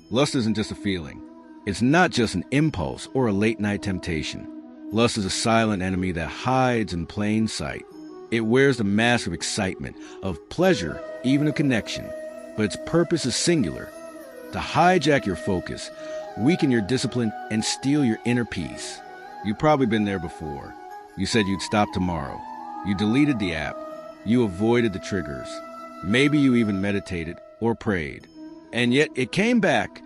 Lust isn't just a feeling. It's not just an impulse or a late-night temptation. Lust is a silent enemy that hides in plain sight. It wears the mask of excitement, of pleasure, even of connection. But its purpose is singular: to hijack your focus, weaken your discipline, and steal your inner peace. You've probably been there before. You said you'd stop tomorrow. You deleted the app. You avoided the triggers. Maybe you even meditated or prayed. And yet it came back,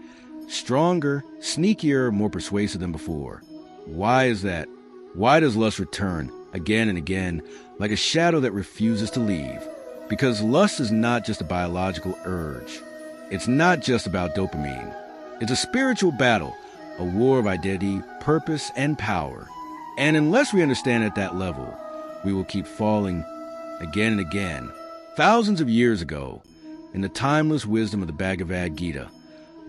stronger, sneakier, more persuasive than before. Why is that? Why does lust return again and again like a shadow that refuses to leave? Because lust is not just a biological urge. It's not just about dopamine. It's a spiritual battle, a war of identity, purpose, and power. And unless we understand at that level, we will keep falling again and again. Thousands of years ago, in the timeless wisdom of the Bhagavad Gita,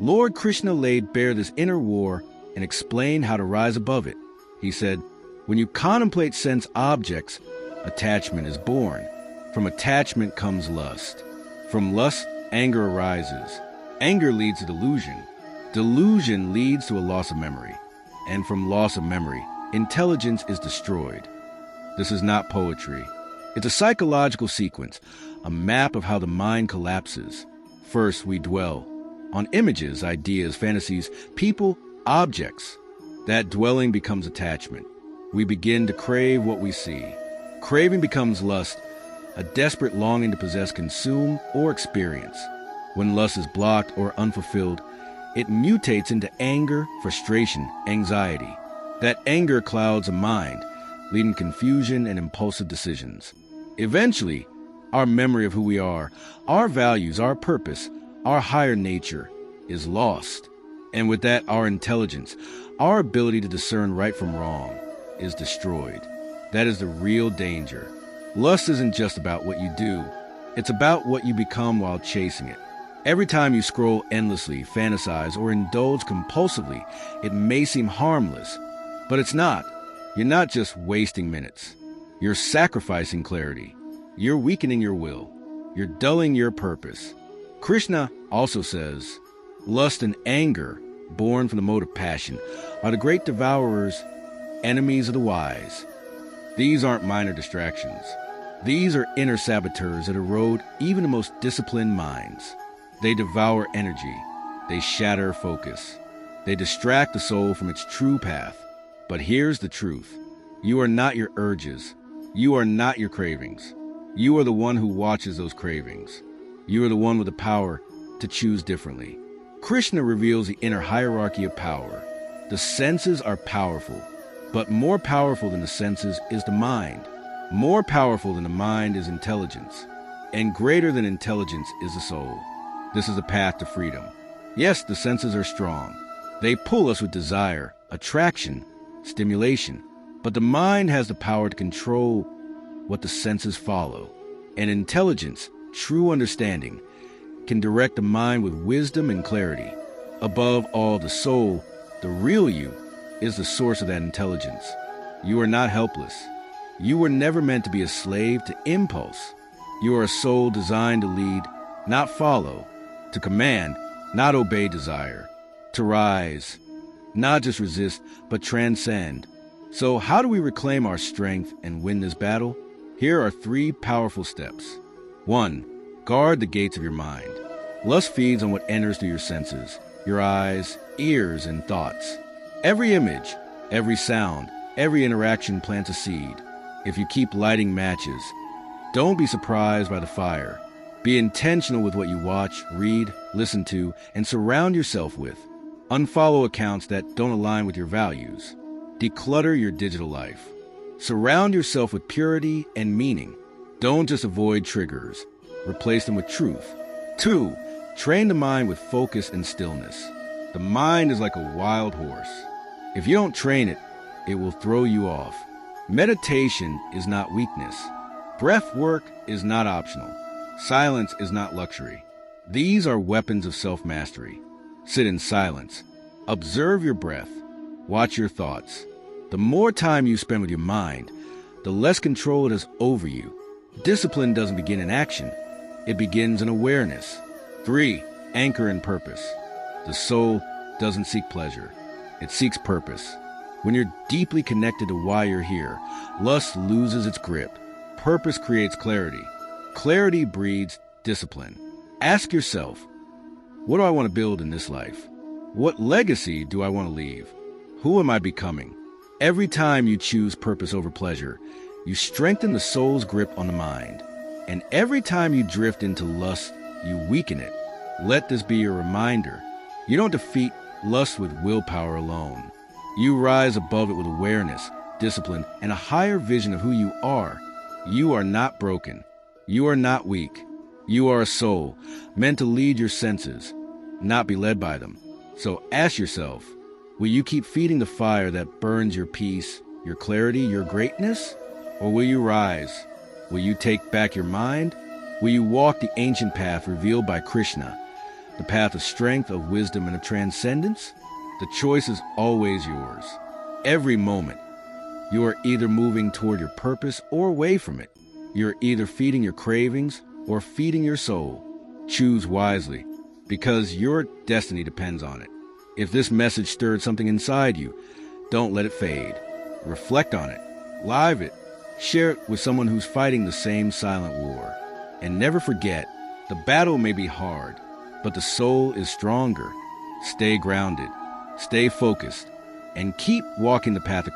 Lord Krishna laid bare this inner war and explained how to rise above it. He said, when you contemplate sense objects, attachment is born. From attachment comes lust. From lust, anger arises. Anger leads to delusion. Delusion leads to a loss of memory. And from loss of memory, intelligence is destroyed. This is not poetry. It's a psychological sequence, a map of how the mind collapses. First, we dwell on images, ideas, fantasies, people, objects. That dwelling becomes attachment. We begin to crave what we see. Craving becomes lust, a desperate longing to possess, consume, or experience. When lust is blocked or unfulfilled, it mutates into anger, frustration, anxiety. That anger clouds a mind, leading to confusion and impulsive decisions. Eventually, our memory of who we are, our values, our purpose, our higher nature is lost. And with that, our intelligence, our ability to discern right from wrong, is destroyed. That is the real danger. Lust isn't just about what you do. It's about what you become while chasing it. Every time you scroll endlessly, fantasize, or indulge compulsively, it may seem harmless, but it's not. You're not just wasting minutes. You're sacrificing clarity. You're weakening your will. You're dulling your purpose. Krishna also says, lust and anger, born from the mode of passion, are the great devourers, enemies of the wise. These aren't minor distractions. These are inner saboteurs that erode even the most disciplined minds. They devour energy. They shatter focus. They distract the soul from its true path. But here's the truth. You are not your urges. You are not your cravings. You are the one who watches those cravings. You are the one with the power to choose differently. Krishna reveals the inner hierarchy of power. The senses are powerful, but more powerful than the senses is the mind. More powerful than the mind is intelligence, and greater than intelligence is the soul. This is the path to freedom. Yes, the senses are strong. They pull us with desire, attraction, stimulation. But the mind has the power to control what the senses follow. And intelligence, true understanding, can direct the mind with wisdom and clarity. Above all, the soul, the real you, is the source of that intelligence. You are not helpless. You were never meant to be a slave to impulse. You are a soul designed to lead, not follow, to command, not obey desire, to rise, not just resist, but transcend. So how do we reclaim our strength and win this battle? Here are 3 powerful steps. 1. Guard the gates of your mind. Lust feeds on what enters through your senses, your eyes, ears, and thoughts. Every image, every sound, every interaction plants a seed. If you keep lighting matches, don't be surprised by the fire. Be intentional with what you watch, read, listen to, and surround yourself with. Unfollow accounts that don't align with your values. Declutter your digital life. Surround yourself with purity and meaning. Don't just avoid triggers. Replace them with truth. 2. Train the mind with focus and stillness. The mind is like a wild horse. If you don't train it, it will throw you off. Meditation is not weakness. Breath work is not optional. Silence is not luxury. These are weapons of self-mastery. Sit in silence. Observe your breath. Watch your thoughts. The more time you spend with your mind, the less control it has over you. Discipline doesn't begin in action. It begins in awareness. 3. Anchor in purpose. The soul doesn't seek pleasure. It seeks purpose. When you're deeply connected to why you're here, lust loses its grip. Purpose creates clarity. Clarity breeds discipline. Ask yourself, what do I want to build in this life? What legacy do I want to leave? Who am I becoming? Every time you choose purpose over pleasure, you strengthen the soul's grip on the mind. And every time you drift into lust, you weaken it. Let this be your reminder. You don't defeat lust with willpower alone. You rise above it with awareness, discipline, and a higher vision of who you are. You are not broken. You are not weak. You are a soul, meant to lead your senses, not be led by them. So ask yourself, will you keep feeding the fire that burns your peace, your clarity, your greatness? Or will you rise? Will you take back your mind? Will you walk the ancient path revealed by Krishna, the path of strength, of wisdom, and of transcendence? The choice is always yours. Every moment, you are either moving toward your purpose or away from it. You're either feeding your cravings or feeding your soul. Choose wisely, because your destiny depends on it. If this message stirred something inside you, don't let it fade. Reflect on it. Live it. Share it with someone who's fighting the same silent war. And never forget, the battle may be hard, but the soul is stronger. Stay grounded, stay focused, and keep walking the path of